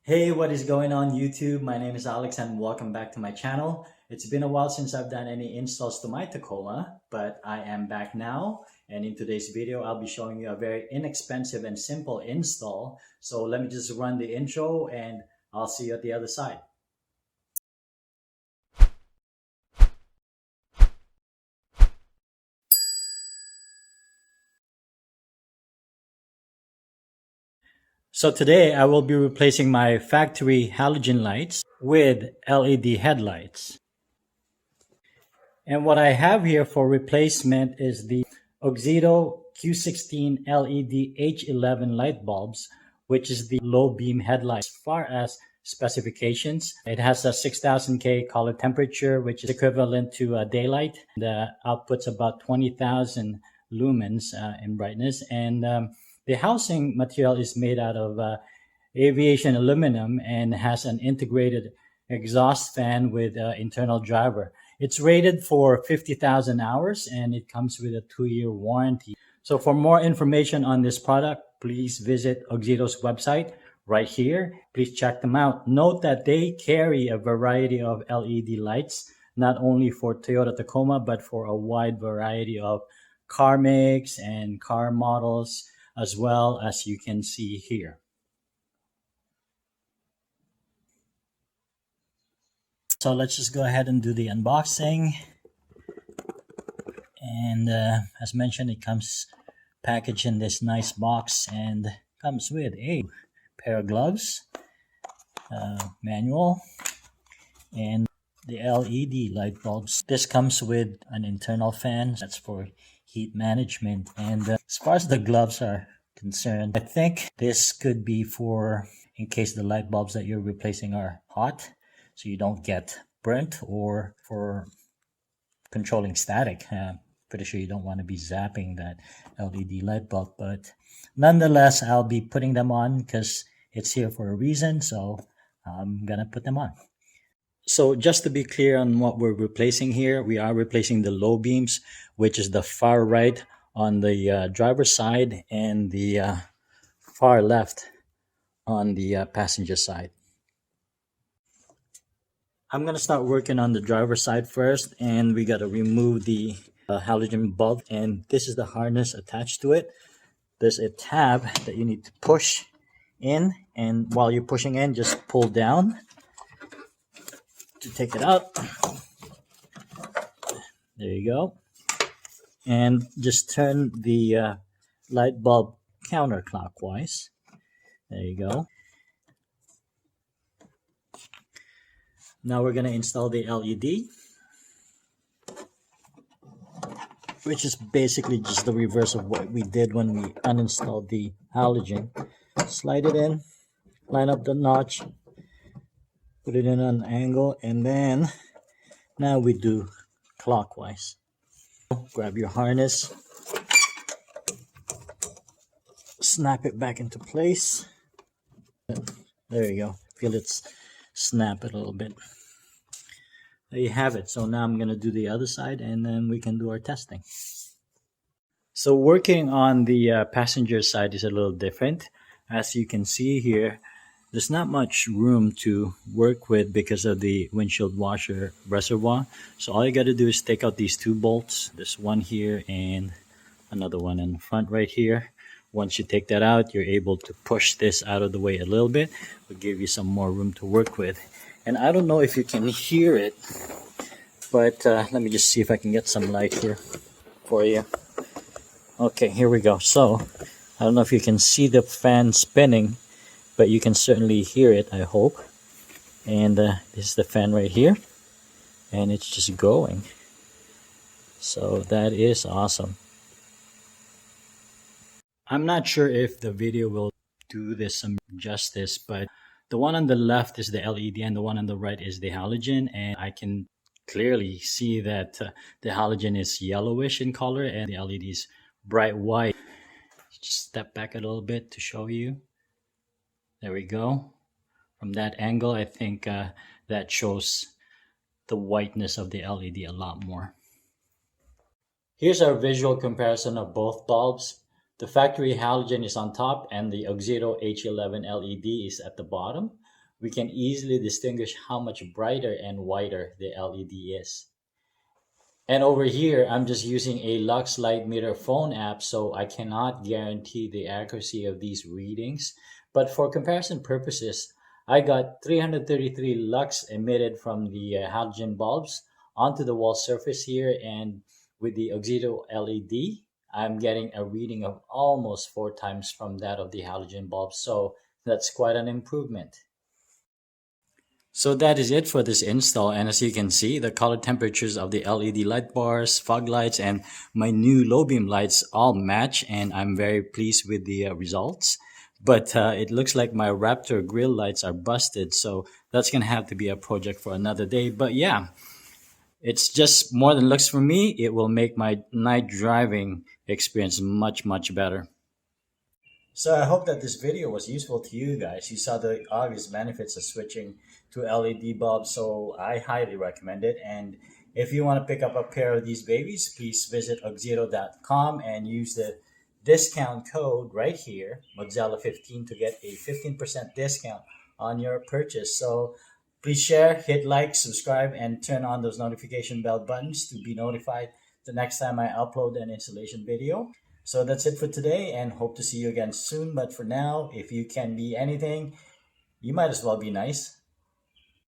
Hey, what is going on YouTube? My name is Alex and welcome back to my channel. It's been a while since I've done any installs to my Tacoma, but I am back now. And in today's video, I'll be showing you a very inexpensive and simple install. So let me just run the intro and I'll see you at the other side. So today I will be replacing my factory halogen lights with LED headlights. And what I have here for replacement is the AUXITO Q16 LED H11 light bulbs, which is the low beam headlight. As far as specifications, it has a 6000K color temperature, which is equivalent to daylight. The output's about 20,000 lumens in brightness. And the housing material is made out of aviation aluminum and has an integrated exhaust fan with internal driver. It's rated for 50,000 hours and it comes with a 2-year warranty. So for more information on this product, please visit AUXITO's website right here. Please check them out. Note that they carry a variety of LED lights, not only for Toyota Tacoma, but for a wide variety of car makes and car models, as well as you can see here. So let's just go ahead and do the unboxing. And as mentioned, it comes packaged in this nice box and comes with a pair of gloves, manual, and the LED light bulbs. This comes with an internal fan that's for heat management. And as far as the gloves are concerned, I think this could be for in case the light bulbs that you're replacing are hot, so you don't get burnt, or for controlling static. Pretty sure you don't want to be zapping that LED light bulb, but nonetheless, I'll be putting them on because it's here for a reason, so I'm gonna put them on. So just to be clear on what we're replacing here, we are replacing the low beams, which is the far right on the driver's side and the far left on the passenger side. I'm going to start working on the driver's side first, and we got to remove the halogen bulb, and this is the harness attached to it. There's a tab that you need to push in, and while you're pushing in, just pull down to take it out. There you go. And just turn the light bulb counterclockwise. There you go. Now we're going to install the LED, which is basically just the reverse of what we did when we uninstalled the halogen. Slide it in, line up the notch, put it in an angle, and then now we do clockwise. Grab your harness, snap it back into place. There you go. Feel it snap it a little bit. There you have it. So now I'm going to do the other side and then we can do our testing. So working on the passenger side is a little different. As you can see here, there's not much room to work with because of the windshield washer reservoir. So all you got to do is take out these two bolts. There's one here and another one in the front right here. Once you take that out, you're able to push this out of the way a little bit. It'll give you some more room to work with. And I don't know if you can hear it, but let me just see if I can get some light here for you. Okay, here we go. So I don't know if you can see the fan spinning, but you can certainly hear it, I hope. And this is the fan right here, and it's just going. So that is awesome. I'm not sure if the video will do this some justice, but the one on the left is the LED and the one on the right is the halogen, and I can clearly see that the halogen is yellowish in color and the LED is bright white. Just step back a little bit to show you. There we go. From that angle, I think that shows the whiteness of the LED a lot more. Here's our visual comparison of both bulbs. The factory halogen is on top and the AUXITO H11 LED is at the bottom. we can easily distinguish how much brighter and whiter the LED is. And over here, I'm just using a Lux Light Meter phone app, so I cannot guarantee the accuracy of these readings. But for comparison purposes, I got 333 lux emitted from the halogen bulbs onto the wall surface here, and with the AUXITO LED, I'm getting a reading of almost 4 times from that of the halogen bulbs. So that's quite an improvement. So that is it for this install, and as you can see, the color temperatures of the LED light bars, fog lights, and my new low beam lights all match, and I'm very pleased with the results. But it looks like my Raptor grill lights are busted, so that's gonna have to be a project for another day. But yeah, it's just more than looks for me. It will make my night driving experience much better. So I hope that this video was useful to you guys. You saw the obvious benefits of switching to LED bulbs, so I highly recommend it. And if you want to pick up a pair of these babies, please visit auxito.com and use the discount code right here, modXELA15, to get a 15% discount on your purchase. So please share, hit like, subscribe, and turn on those notification bell buttons to be notified the next time I upload an installation video. So that's it for today, and hope to see you again soon. But for now, if you can be anything, you might as well be nice.